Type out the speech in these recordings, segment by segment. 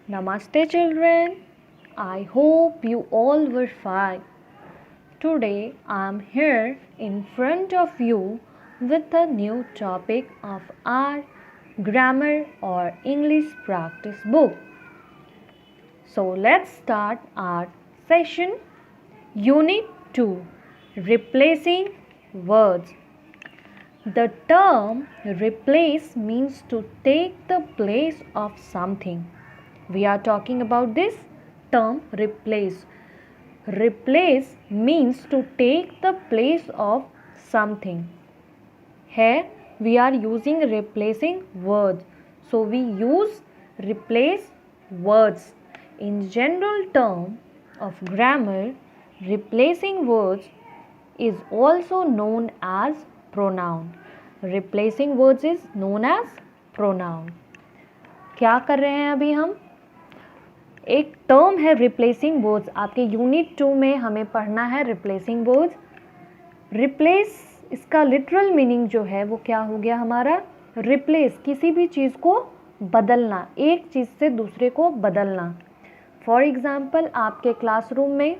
Namaste children. I hope you all were fine. Today I am here in front of you with a new topic of our grammar or English practice book. So let's start our session. Unit 2, Replacing Words. The term replace means to take the place of something. We are talking about this term replace. Replace means to take the place of something. Here we are using replacing words. So we use replace words. In general term of grammar, replacing words is also known as pronoun. Replacing words is known as pronoun. क्या कर रहे हैं अभी हम? एक term है replacing words. आपके unit 2 में हमें पढ़ना है रिप्लेसिंग वर्ड्स. रिप्लेस इसका लिटरल मीनिंग जो है वो क्या हो गया हमारा? रिप्लेस, किसी भी चीज़ को बदलना, एक चीज़ से दूसरे को बदलना. फॉर एग्ज़ाम्पल आपके क्लासरूम में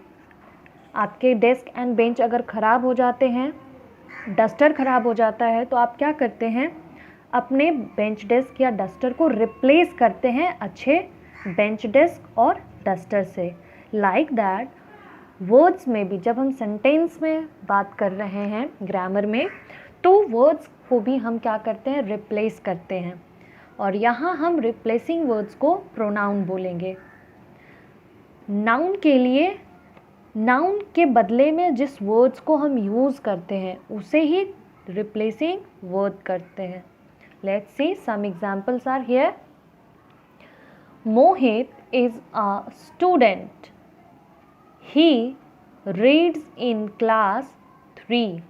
आपके डेस्क एंड बेंच अगर ख़राब हो जाते हैं, डस्टर ख़राब हो जाता है, तो आप क्या करते हैं? अपने बेंच डेस्क या डस्टर को रिप्लेस करते हैं अच्छे बेंच डेस्क और डस्टर से. लाइक दैट वर्ड्स में भी जब हम सेंटेंस में बात कर रहे हैं ग्रामर में, तो वर्ड्स को भी हम क्या करते हैं? रिप्लेस करते हैं. और यहाँ हम रिप्लेसिंग वर्ड्स को प्रोनाउन बोलेंगे. नाउन के लिए, नाउन के बदले में जिस वर्ड्स को हम यूज़ करते हैं उसे ही रिप्लेसिंग वर्ड करते हैं. Let's see some examples are here. Mohit is a student. He reads in class 3.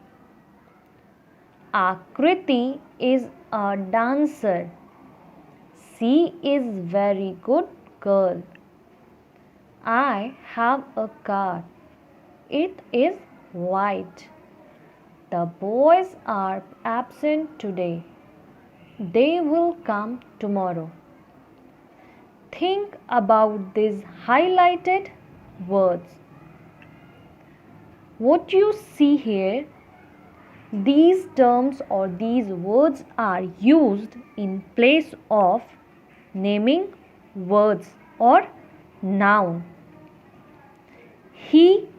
Akriti is a dancer. She is very good girl. I have a car. It is white. The boys are absent today. They will come tomorrow. Think about these highlighted words. What you see here, these terms or these words are used in place of naming words or noun. He,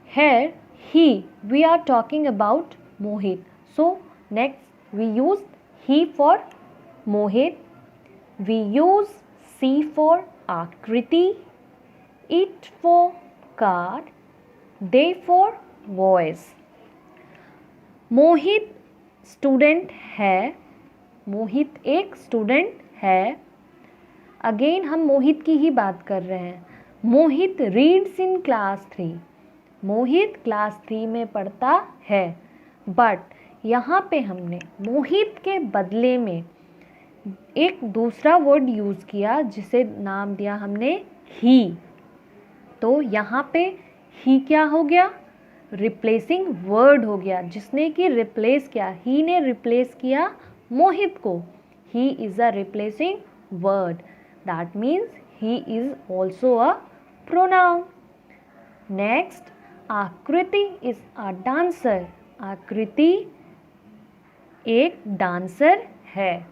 here, he, we are talking about Mohit. So next we use he for Mohit. We use C for Akriti, it for car, they for voice. Mohit student है. मोहित एक student है. Again हम मोहित की ही बात कर रहे हैं. Mohit reads in class 3. Mohit class 3 में पढ़ता है. बट यहाँ पे हमने मोहित के बदले में एक दूसरा वर्ड यूज़ किया जिसे नाम दिया हमने ही. तो यहाँ पे ही क्या हो गया? रिप्लेसिंग वर्ड हो गया, जिसने कि रिप्लेस किया. ही ने रिप्लेस किया मोहित को. He is a replacing word. That means he is also a pronoun. Next, आकृति इज़ अ डांसर. आकृति एक डांसर है.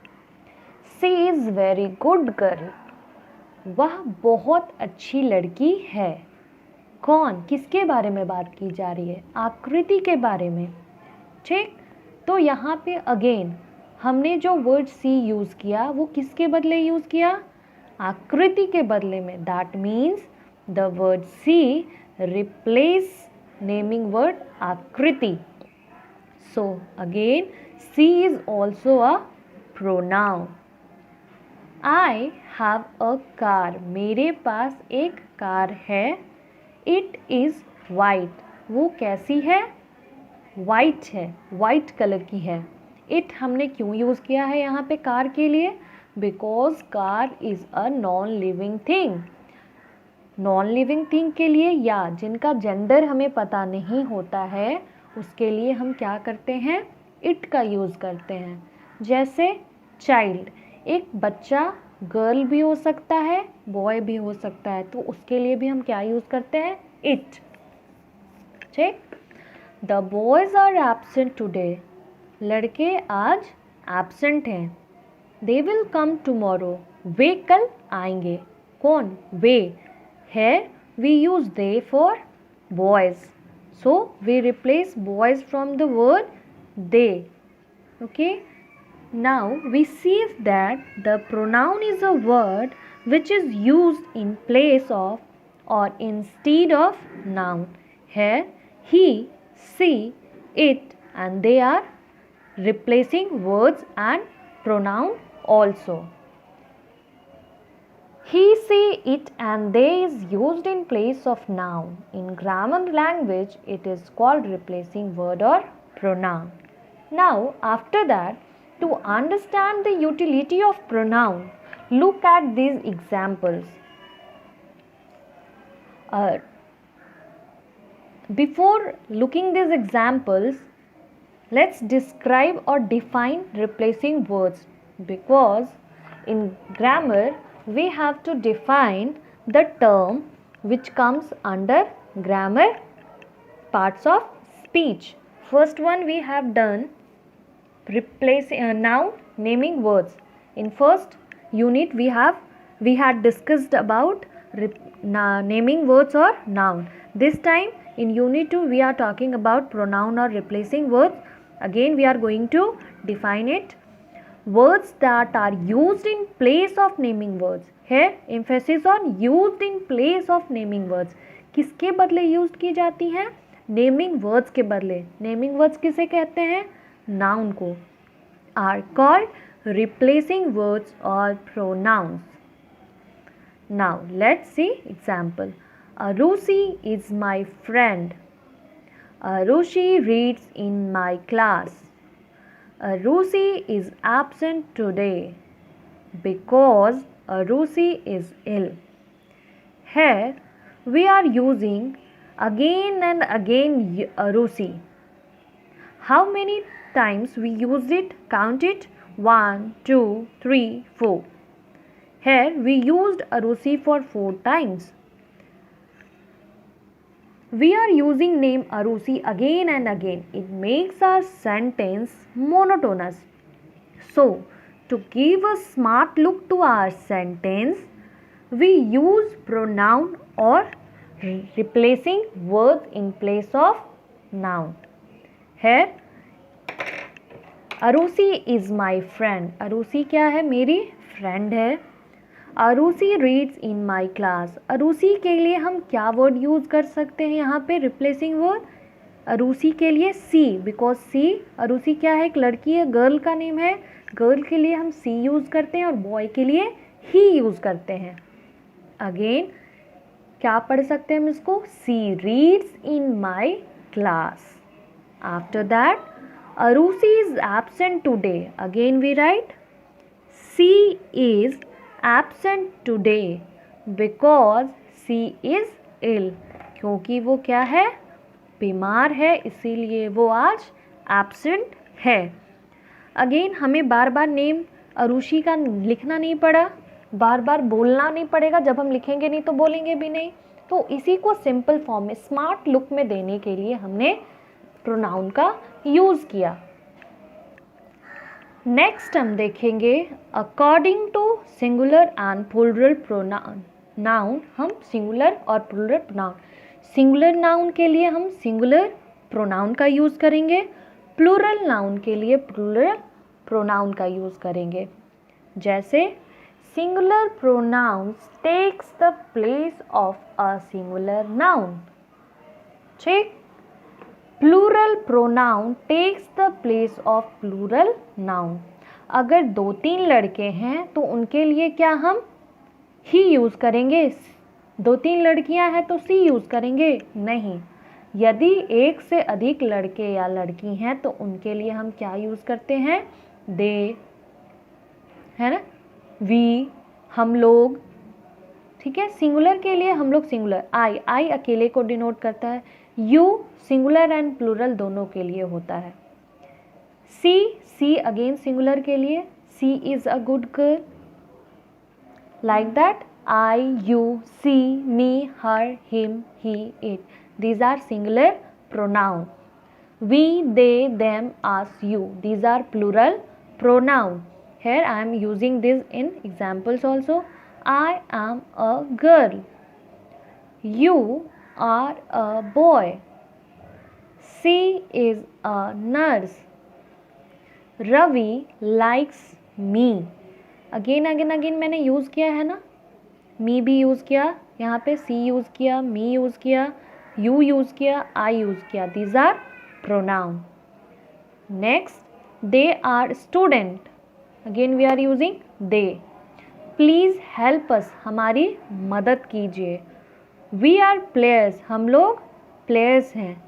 She is very good girl. वह बहुत अच्छी लड़की है. कौन, किसके बारे में बात की जा रही है? आकृति के बारे में. ठीक. तो यहाँ पे अगेन हमने जो वर्ड सी यूज़ किया वो किसके बदले यूज़ किया? आकृति के बदले में. That means the word she replace naming word Akriti. So again she is also a pronoun. I have a car. मेरे पास एक कार है. It is white. वो कैसी है? White है, white कलर की है. It हमने क्यों यूज़ किया है यहाँ पे कार के लिए? Because car is a non-living thing. Non-living thing के लिए या जिनका जेंडर हमें पता नहीं होता है उसके लिए हम क्या करते हैं? It का यूज़ करते हैं. जैसे चाइल्ड, एक बच्चा गर्ल भी हो सकता है, बॉय भी हो सकता है, तो उसके लिए भी हम क्या यूज़ करते हैं? इट। ठीक। The boys are absent today, लड़के आज एब्सेंट हैं। दे विल कम टुमारो, वे कल आएंगे। कौन? वे। है we use they for boys, so we replace boys from the word they. Okay, now we see that the pronoun is a word which is used in place of or instead of noun. Here he, she, it and they are replacing words and pronoun also. He, she, it and they is used in place of noun. In grammar language it is called replacing word or pronoun. Now after that, to understand the utility of pronoun, look at these examples. Before looking these examples, let's describe or define replacing words, because in grammar we have to define the term which comes under grammar parts of speech. First one we have done replacing noun, naming words. In first unit we had discussed about naming words or noun. This time in unit 2 we are talking about pronoun or replacing words. Again we are going to define it. Words that are used in place of naming words. Here emphasis on used in place of naming words. किसके बदले use की जाती हैं? Naming words के बदले. Naming words किसे कहते हैं? Noun को. Are called replacing words or pronouns. Now let's see example. Arushi is my friend. Arushi reads in my class. Arushi is absent today because Arushi is ill. Here we are using again and again Arushi. How many times we used it? Count it. 1, 2, 3, 4. Here we used Arushi for 4 times. We are using name Arushi again and again. It makes our sentence monotonous. So, to give a smart look to our sentence, we use pronoun or replacing words in place of noun. Here Arushi is my friend. Arushi क्या है? मेरी friend है. Arushi reads in my class. Arushi के लिए हम क्या word use कर सकते हैं यहाँ पे रिप्लेसिंग वर्ड? अरुषि के लिए सी, बिकॉज सी, अरुषि क्या है? एक लड़की है, गर्ल का नेम है. गर्ल के लिए हम सी यूज़ करते हैं और बॉय के लिए ही यूज़ करते हैं. अगेन क्या पढ़ सकते हैं हम इसको? She reads in my class. After that Arushi is absent today. Again we write she is absent today because she is ill. क्योंकि वो क्या है? बीमार है, इसीलिए वो आज absent है. Again हमें बार बार नेम अरुषि का लिखना नहीं पड़ा, बार बार बोलना नहीं पड़ेगा. जब हम लिखेंगे नहीं तो बोलेंगे भी नहीं. तो इसी को सिंपल फॉर्म में स्मार्ट लुक में देने के लिए हमने प्रोनाउन का यूज़ किया. नेक्स्ट हम देखेंगे according to singular and plural pronoun. Noun हम सिंगुलर और प्लूरल प्रोनाउन. सिंगुलर नाउन के लिए हम सिंगुलर प्रोनाउन का यूज़ करेंगे, प्लूरल नाउन के लिए प्लूरल प्रोनाउन का यूज़ करेंगे. जैसे singular pronouns takes the place of a singular noun. ठीक. Plural pronoun takes the place of plural noun. अगर 2-3 लड़के हैं तो उनके लिए क्या हम ही यूज़ करेंगे? 2-3 लड़कियां हैं तो सी यूज़ करेंगे? नहीं. यदि एक से अधिक लड़के या लड़की हैं तो उनके लिए हम क्या यूज़ करते हैं? दे, है ना, वी, हम लोग. ठीक है. सिंगुलर के लिए हम लोग सिंगुलर आई अकेले को डिनोट करता है. यू सिंगुलर एंड प्लूरल दोनों के लिए होता है. सी अगेन सिंगुलर के लिए she is a good girl. like that. I, you, she, me, her, him, he, it. These are singular pronoun. We, they, them, us, you. These are plural pronoun. Here I am using this in examples also. I am a girl. You are a boy. She is a nurse. Ravi likes me. Again मैंने use किया है ना, मी भी use किया, यहाँ पे she use किया, me use किया, यू यूज़ किया, आई यूज़ किया. These are pronoun. Next, they are student. Again we are using they. Please help us. हमारी मदद कीजिए. We are players. हम लोग प्लेयर्स हैं.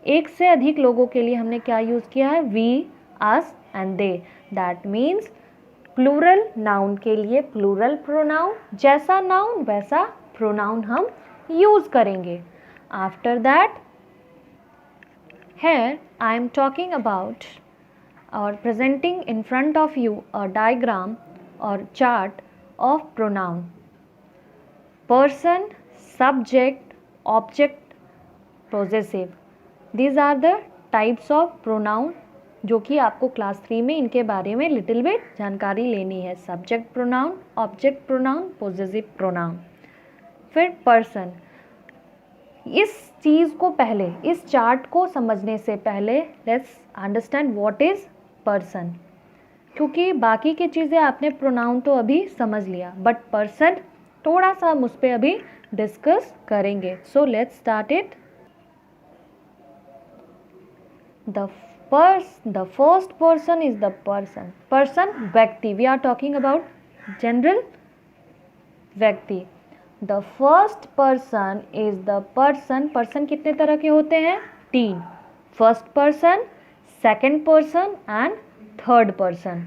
एक से अधिक लोगों के लिए हमने क्या यूज़ किया है? We, us and they. That means plural noun के लिए प्लूरल प्रोनाउन, जैसा नाउन वैसा प्रोनाउन हम यूज़ करेंगे. After that, here I am talking about or presenting in front of you a diagram or chart of pronoun. Person, subject, object, possessive. These are the types of pronoun जो कि आपको class 3 में इनके बारे में little bit जानकारी लेनी है. Subject pronoun, object pronoun, possessive pronoun. फिर पर्सन. इस चीज़ को पहले, इस चार्ट को समझने से पहले let's understand what is person, क्योंकि बाकी की चीज़ें आपने प्रोनाउन तो अभी समझ लिया, बट पर्सन थोड़ा सा हम उस पर अभी डिस्कस करेंगे. So let's start it. The first person is the person. Person व्यक्ति. We are talking about general व्यक्ति. The first person is the person. Person कितने तरह के होते हैं? 3. First person, second person and third person.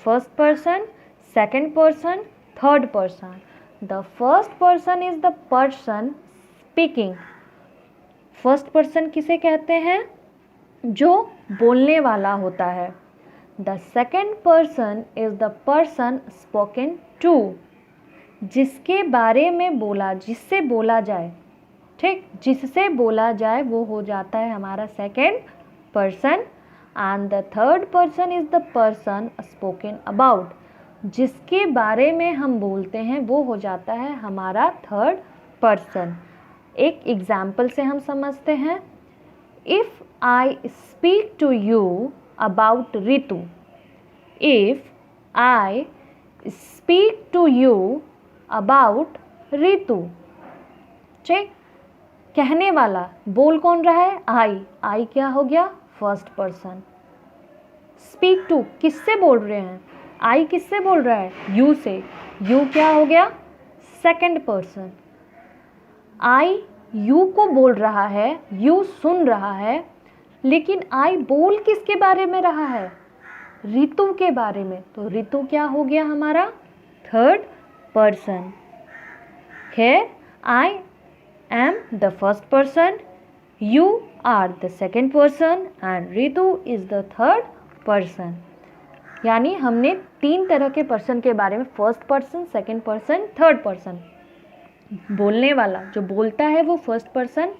First person, second person, third person. The first person is the person speaking. फर्स्ट पर्सन किसे कहते हैं? जो बोलने वाला होता है. The second person is the person spoken to. जिसके बारे में बोला, जिससे बोला जाए, ठीक, जिससे बोला जाए वो हो जाता है हमारा second person. And the third person is the person spoken about. जिसके बारे में हम बोलते हैं वो हो जाता है हमारा थर्ड पर्सन. एक एग्जाम्पल से हम समझते हैं. If I speak to you about Ritu. If I speak to you about Ritu. ठीक, कहने वाला, बोल कौन रहा है? आई. आई क्या हो गया? First person. स्पीक टू, किससे बोल रहे हैं? आई किससे बोल रहा है? यू से. यू क्या हो गया? Second person. आई यू को बोल रहा है, यू सुन रहा है, लेकिन आई बोल किसके बारे में रहा है? रितु के बारे में. तो रितु क्या हो गया हमारा? Third person. Here I am the first person, you are the second person and Ritu is the third person. यानी हमने 3 तरह के पर्सन के बारे में, first person, second person, third person. बोलने वाला, जो बोलता है वो फर्स्ट पर्सन.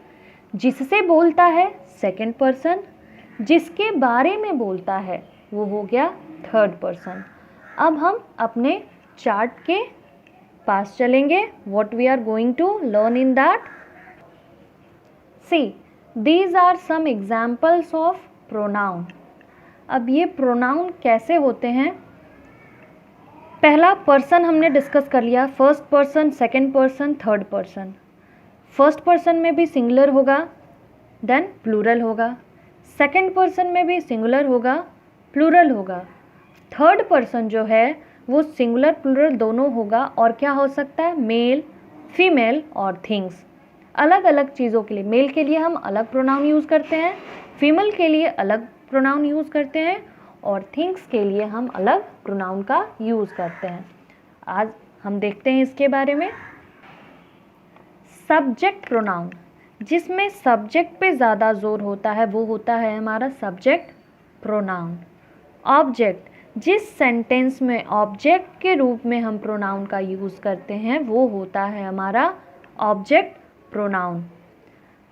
जिससे बोलता है सेकंड पर्सन. जिसके बारे में बोलता है वो हो गया थर्ड पर्सन. अब हम अपने चार्ट के पास चलेंगे. What we are going to learn in that. See, these are some examples of pronoun. अब ये प्रोनाउन कैसे होते हैं? पहला पर्सन हमने डिस्कस कर लिया. First person, second person, third person. First person में भी सिंगुलर होगा, देन प्लूरल होगा. सेकंड पर्सन में भी सिंगुलर होगा, प्लूरल होगा. थर्ड पर्सन जो है वो सिंगुलर प्लूरल दोनों होगा. और क्या हो सकता है? मेल, फीमेल और थिंग्स. अलग अलग चीज़ों के लिए, मेल के लिए हम अलग प्रोनाउन यूज़ करते हैं, फीमेल के लिए अलग प्रोनाउन यूज़ करते हैं और थिंग्स के लिए हम अलग प्रोनाउन का यूज़ करते हैं. आज हम देखते हैं इसके बारे में. सब्जेक्ट प्रोनाउन, जिसमें सब्जेक्ट पे ज़्यादा जोर होता है वो होता है हमारा सब्जेक्ट प्रोनाउन. ऑब्जेक्ट, जिस सेंटेंस में ऑब्जेक्ट के रूप में हम प्रोनाउन का यूज़ करते हैं वो होता है हमारा ऑब्जेक्ट प्रोनाउन।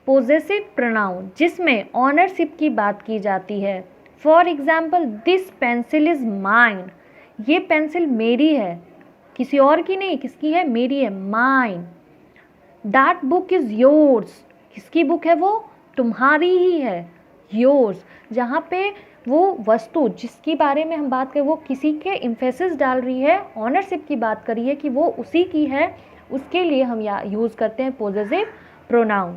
पोजेसिव प्रोनाउन जिसमें ऑनरशिप की बात की जाती है। For example, this pencil is mine. ये पेंसिल मेरी है, किसी और की नहीं, किसकी है? मेरी है, mine. That book is yours. किसकी बुक है वो? तुम्हारी ही है, योर्स। जहाँ पे वो वस्तु जिसके बारे में हम बात करें वो किसी के एम्फेसिस डाल रही है, ऑनरशिप की बात कर रही है कि वो उसी की है, उसके लिए हम यूज़ करते हैं पोजेसिव प्रोनाउन।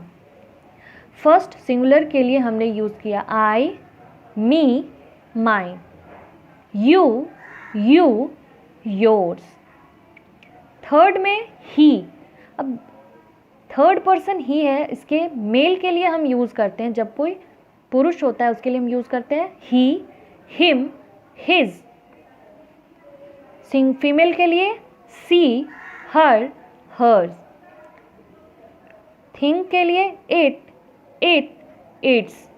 फर्स्ट सिंगुलर के लिए हमने यूज़ किया I, me, mine, you, you, yours. Third में ही। अब थर्ड पर्सन ही है, इसके मेल के लिए हम यूज़ करते हैं, जब कोई पुरुष होता है उसके लिए हम यूज़ करते हैं ही, हिम, हिज। फीमेल के लिए सी, हर, हर्स। थिंग के लिए इट, इट, इट्स।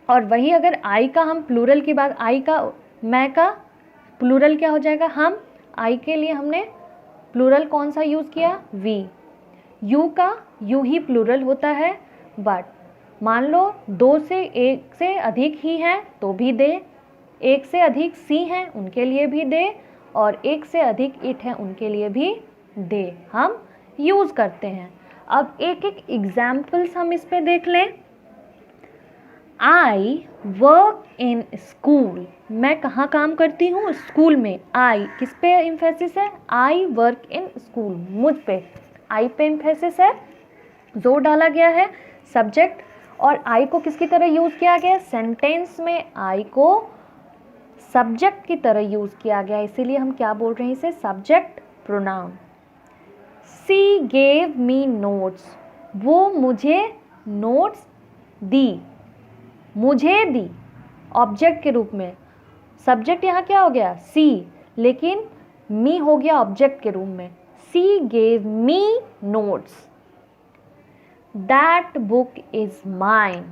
और वही अगर आई का हम प्लूरल की बात, आई का, मैं का प्लूरल क्या हो जाएगा? हम। आई के लिए हमने प्लूरल कौन सा यूज़ किया? वी। यू का यू ही प्लूरल होता है, बट मान लो दो से एक से अधिक ही हैं तो भी दे, एक से अधिक सी हैं उनके लिए भी दे, और एक से अधिक इट हैं उनके लिए भी दे, हम यूज़ करते हैं। अब एक एक एग्जाम्पल्स हम इस पे देख लें। I work in school. मैं कहाँ काम करती हूँ? स्कूल में। आई किस पे एम्फेसिस है? आई वर्क इन स्कूल, मुझ पे आई पे एम्फेसिस है, जोर डाला गया है। सब्जेक्ट और आई को किसकी तरह यूज़ किया गया? सेंटेंस में आई को सब्जेक्ट की तरह यूज़ किया गया, इसीलिए हम क्या बोल रहे हैं इसे? Subject pronoun. सी गेव मी नोट्स। वो मुझे नोट्स दी, मुझे दी, ऑब्जेक्ट के रूप में। सब्जेक्ट यहाँ क्या हो गया? सी, लेकिन मी हो गया ऑब्जेक्ट के रूप में। सी gave me notes. That book is mine.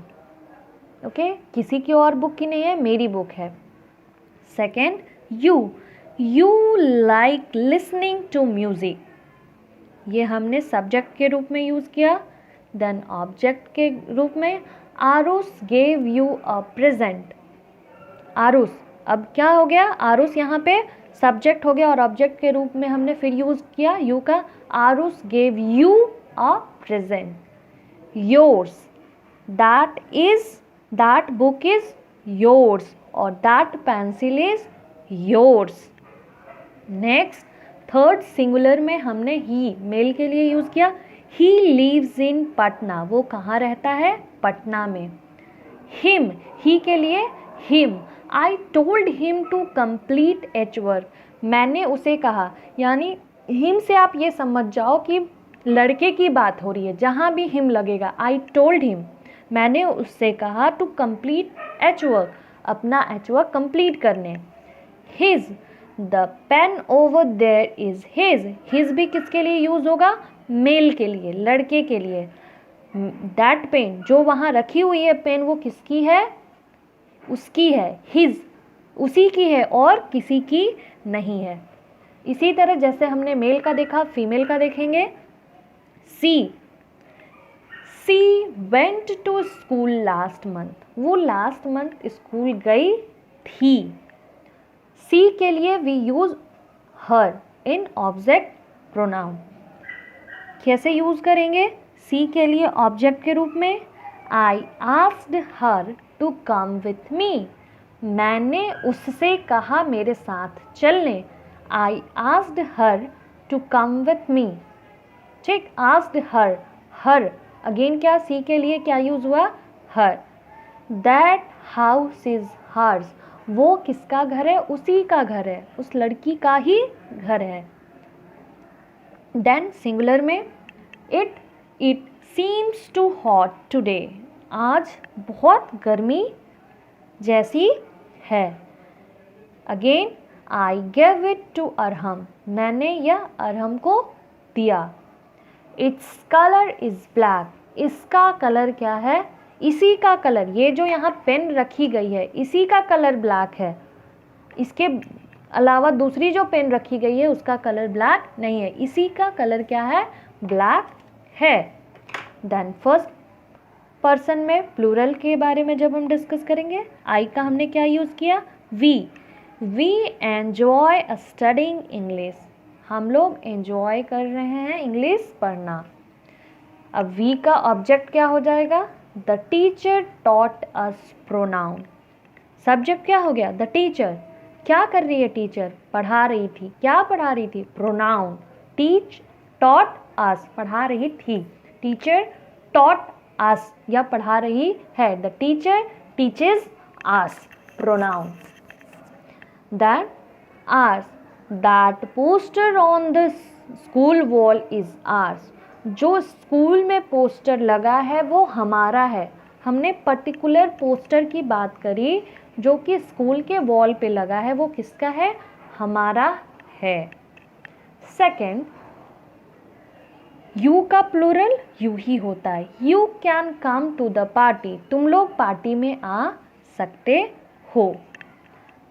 Okay, किसी की और बुक की नहीं है, मेरी बुक है। Second, you, you like listening to music. ये हमने सब्जेक्ट के रूप में यूज़ किया। देन ऑब्जेक्ट के रूप में, Aarush gave you a present. Aarush, अब क्या हो गया? आरुष यहाँ पे सब्जेक्ट हो गया और ऑब्जेक्ट के रूप में हमने फिर यूज़ किया यू का। Aarush gave you a present. Yours, that book is yours और that pencil is yours. Next, third singular में हमने ही मेल के लिए यूज़ किया। He lives in Patna. वो कहाँ रहता है? पटना में। हिम, ही के लिए him. I told him to complete his work. मैंने उसे कहा, यानी हिम से आप ये समझ जाओ कि लड़के की बात हो रही है, जहाँ भी हिम लगेगा। आई टोल्ड हिम, मैंने उससे कहा टू कंप्लीट एच वर्क, अपना एच वर्क कंप्लीट करने। His, the pen over there is his. His भी किसके लिए यूज़ होगा? मेल के लिए, लड़के के लिए। दैट पेन, जो वहाँ रखी हुई है पेन, वो किसकी है? उसकी है, हिज, उसी की है और किसी की नहीं है। इसी तरह जैसे हमने मेल का देखा, फीमेल का देखेंगे। She, she went to school last month. वो लास्ट मंथ स्कूल गई थी। सी के लिए we use her in object pronoun. कैसे यूज करेंगे? सी के लिए ऑब्जेक्ट के रूप में, I asked her to come with me. मैंने उससे कहा मेरे साथ चलने। I asked her to come with me. ठीक, आस्क्ड हर, हर अगेन क्या? सी के लिए क्या यूज हुआ? Her. That house is hers. वो किसका घर है? उसी का घर है, उस लड़की का ही घर है। देन सिंगुलर में, it seems to hot today. आज बहुत गर्मी जैसी है। Again, I gave it to Arham. मैंने यह अरहम को दिया। It's colour is black. इसका कलर क्या है? इसी का कलर, ये जो यहाँ पेन रखी गई है इसी का कलर ब्लैक है। इसके अलावा दूसरी जो पेन रखी गई है उसका कलर ब्लैक नहीं है, इसी का कलर क्या है, ब्लैक है। देन फर्स्ट पर्सन में प्लूरल के बारे में जब हम डिस्कस करेंगे, आई का हमने क्या यूज़ किया, वी एन्जॉय स्टडिंग इंग्लिश, हम लोग एंजॉय कर रहे हैं इंग्लिश पढ़ना। अब वी का ऑब्जेक्ट क्या हो जाएगा, the teacher taught us pronoun, subject क्या हो गया, द टीचर, क्या कर रही है टीचर, पढ़ा रही थी, क्या पढ़ा रही थी, प्रोनाउन, टीच टॉट अस, पढ़ा रही थी, टीचर टॉट अस या पढ़ा रही है, the teacher teaches us, pronoun. Then ours, that poster on the school wall is ours, जो स्कूल में पोस्टर लगा है वो हमारा है। हमने पर्टिकुलर पोस्टर की बात करी जो कि स्कूल के वॉल पे लगा है, वो किसका है, हमारा है। सेकंड, यू का प्लूरल यू ही होता है, you can come to the party, तुम लोग पार्टी में आ सकते हो।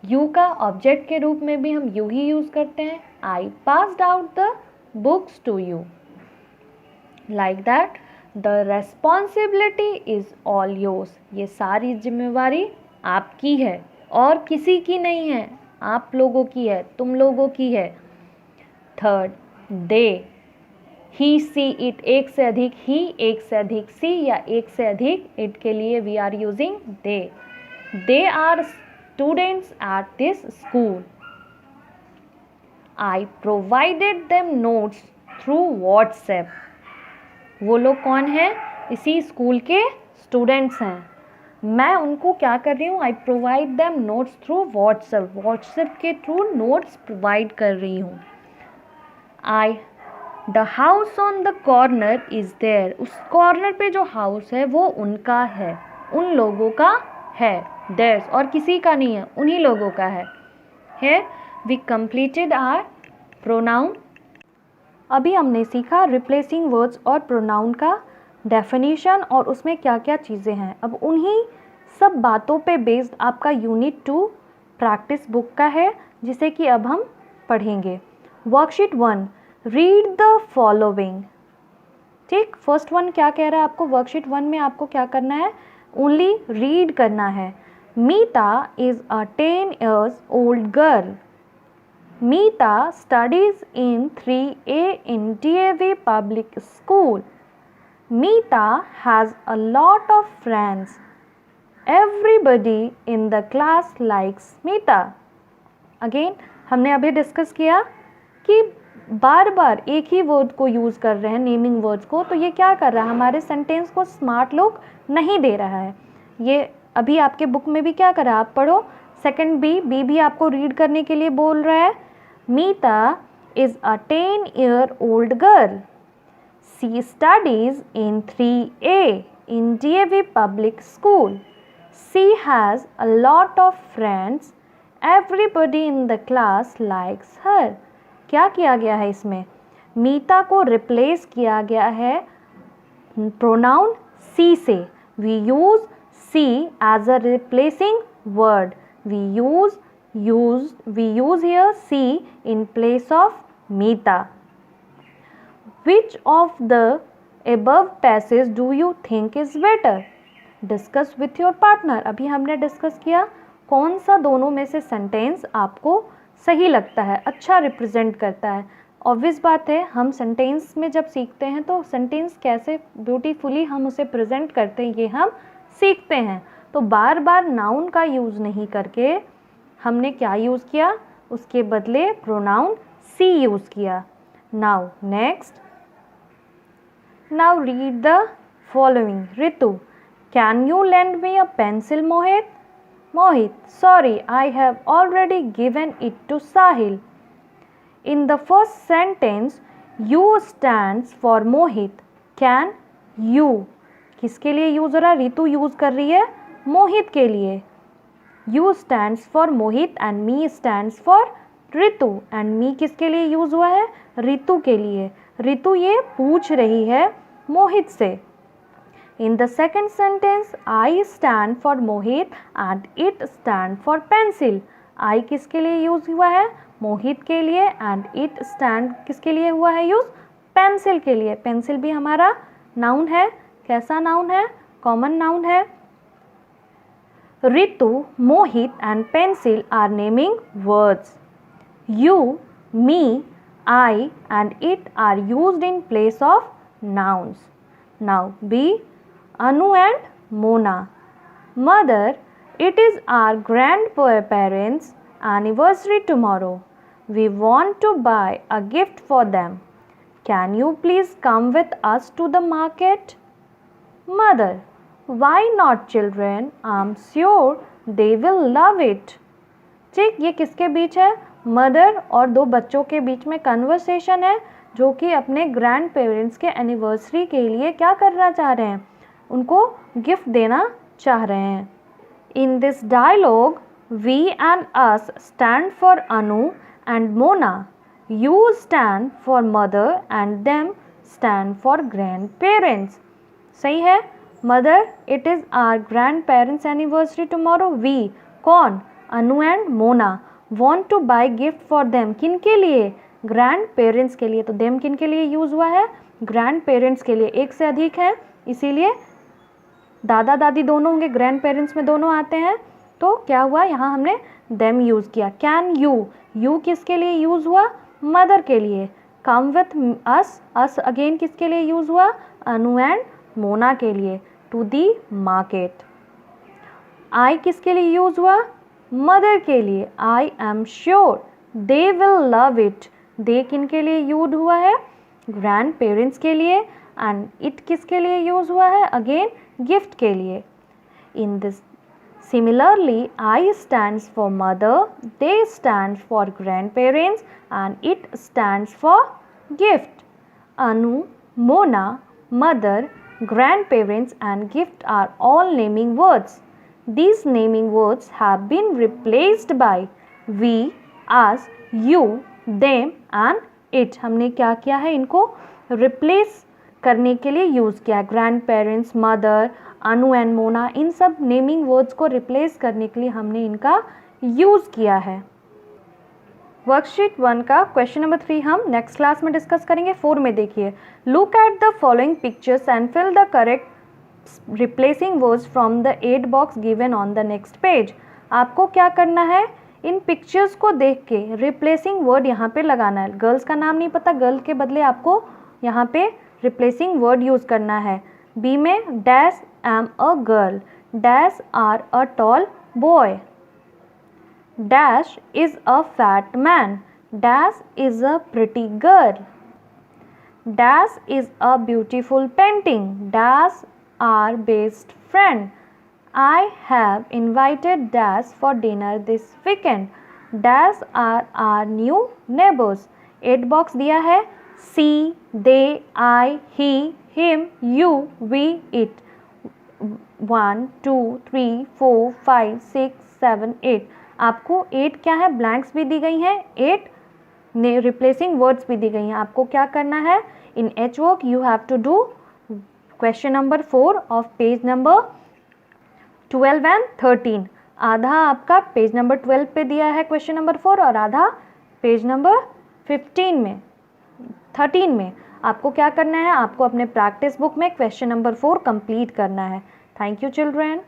यू का ऑब्जेक्ट के रूप में भी हम यू ही यूज करते हैं, I passed out the books to you, like that. The responsibility is all yours, ये सारी जिम्मेवारी आपकी है और किसी की नहीं है, आप लोगों की है, तुम लोगों की है। Third, they, he see it, एक से अधिक ही, एक से अधिक सी या एक से अधिक इट के लिए we are using they are students at this school, I provided them notes through WhatsApp, वो लोग कौन हैं, इसी स्कूल के स्टूडेंट्स हैं, मैं उनको क्या कर रही हूँ, I provide them notes through WhatsApp, WhatsApp के थ्रू नोट्स प्रोवाइड कर रही हूँ। I, the house on the corner is there, उस कॉर्नर पे जो हाउस है वो उनका है, उन लोगों का है, देयर्स, और किसी का नहीं है, उन्हीं लोगों का है। Here we completed our pronoun। अभी हमने सीखा रिप्लेसिंग वर्ड्स और प्रोनाउन का डेफिनेशन और उसमें क्या क्या चीज़ें हैं। अब उन्हीं सब बातों पे बेस्ड आपका यूनिट 2 प्रैक्टिस बुक का है, जिसे कि अब हम पढ़ेंगे। Worksheet 1, read the following. ठीक, फर्स्ट वन क्या कह रहा है आपको, वर्कशीट 1 में आपको क्या करना है, ओनली रीड करना है। मीता is a 10 years old girl। Meeta studies in 3A in DAV Public School. Meeta has a lot of friends. Everybody in the class likes Meeta. Again, हमने अभी डिस्कस किया कि बार बार एक ही वर्ड को यूज़ कर रहे हैं, नेमिंग वर्ड्स को, तो ये क्या कर रहा है, हमारे सेंटेंस को स्मार्ट लुक नहीं दे रहा है। ये अभी आपके बुक में भी क्या कर रहा है, आप पढ़ो, सेकंड बी भी आपको रीड करने के लिए बोल रहा है। Meeta is a 10-year-old girl. She studies in 3A in DAV Public School. She has a lot of friends. Everybody in the class likes her. क्या किया गया है इसमें, मीता को रिप्लेस किया गया है प्रोनाउन सी से। We use she as a replacing word. We use here she in place of Meeta. Which of the above passage do you think is better? Discuss with your partner. अभी हमने discuss किया कौन सा दोनों में से sentence आपको सही लगता है, अच्छा रिप्रेजेंट करता है। ऑब्वियस बात है, हम सेंटेंस में जब सीखते हैं तो सेंटेंस कैसे ब्यूटीफुली हम उसे प्रेजेंट करते हैं ये हम सीखते हैं। तो बार बार नाउन का यूज़ नहीं करके हमने क्या यूज़ किया, उसके बदले प्रोनाउन सी यूज़ किया। Now next, now read the following. Ritu, can you lend me a pencil Mohit? Mohit, sorry, I have already given it to Sahil. In the first sentence, you stands for Mohit. Can you? किसके लिए use हो रहा है, ऋतु use कर रही है मोहित के लिए। You stands for Mohit and me stands for Ritu, and me किसके लिए यूज़ हुआ है, ऋतु के लिए। ऋतु ये पूछ रही है मोहित से। In the second sentence, I stand for Mohit and it stand for pencil. आई किसके लिए यूज़ हुआ है? मोहित के लिए। एंड इट स्टैंड किसके लिए हुआ है यूज़? पेंसिल के लिए। पेंसिल भी हमारा नाउन है। कैसा नाउन है? कॉमन नाउन है। Ritu, Mohit and pencil are naming words. You, me, I and it are used in place of nouns. Now B, Anu and Mona. Mother, it is our grandparents' anniversary tomorrow. We want to buy a gift for them. Can you please come with us to the market? Mother, why not children? I'm sure they will love it. ठीक, ये किसके बीच है? Mother और दो बच्चों के बीच में conversation है, जो कि अपने ग्रैंड पेरेंट्स के एनिवर्सरी के लिए क्या करना चाह रहे हैं? उनको गिफ्ट देना चाह रहे हैं. In this dialogue we and us stand for Anu and Mona. You stand for mother and them stand for grand parents. सही है. Mother, it is our grand parents anniversary tomorrow. We कौन? Anu and Mona. Want to buy gift for them. किन के लिए? Grand parents के लिए. तो them किन के लिए यूज़ हुआ है? ग्रैंड पेरेंट्स के लिए. एक से अधिक है, इसीलिए दादा दादी दोनों होंगे, ग्रैंड पेरेंट्स में दोनों आते हैं. तो क्या हुआ? यहाँ हमने देम यूज़ किया. कैन यू, यू किसके लिए यूज़ हुआ? मदर के लिए. Come with us, us again किसके लिए यूज़ हुआ? अनु एंड मोना के लिए. To the market. आई किसके लिए यूज़ हुआ? मदर के लिए. I am sure they will love it. They किन के लिए यूज हुआ है? ग्रैंड पेरेंट्स के लिए. एंड इट किसके लिए यूज हुआ है? अगेन गिफ्ट के लिए. In this similarly I stands for mother, they stands for grand parents and it stands for gift. Anu, Mona, mother, grandparents and gift are all naming words. These naming words have been replaced by we, us, you, them and it. हमने क्या किया है? इनको replace करने के लिए use किया. grandparents, mother, Anu and Mona, इन सब नेमिंग वर्ड्स को रिप्लेस करने के लिए हमने इनका यूज़ किया है. वर्कशीट 1 का क्वेश्चन नंबर 3 हम नेक्स्ट क्लास में डिस्कस करेंगे. 4 में देखिए, look at the following pictures and fill the correct replacing words from the add box given on the next page. आपको क्या करना है? इन पिक्चर्स को देख के रिप्लेसिंग वर्ड यहाँ पे लगाना है. गर्ल्स का नाम नहीं पता, गर्ल के बदले आपको यहाँ पे रिप्लेसिंग वर्ड यूज़ करना है. बी में dash am a girl, dash are a tall boy, dash is a fat man, dash is a pretty girl, dash is a beautiful painting, dash our best friend. I have invited dash for dinner this weekend, dash are our new neighbors. 8 box दिया है. सी, दे, आई, ही, him, you, we, it. 1 2 3 4 5 6 7 8. आपको 8 क्या है? Blanks भी दी गई हैं, 8 replacing words भी दी गई हैं. आपको क्या करना है? In home work you have to do question number 4 of page number 12 and 13. आधा आपका पेज नंबर 12 पे दिया है क्वेश्चन नंबर 4 और आधा पेज नंबर 13 में. आपको क्या करना है? आपको अपने प्रैक्टिस बुक में क्वेश्चन नंबर 4 कंप्लीट करना है. Thank you children.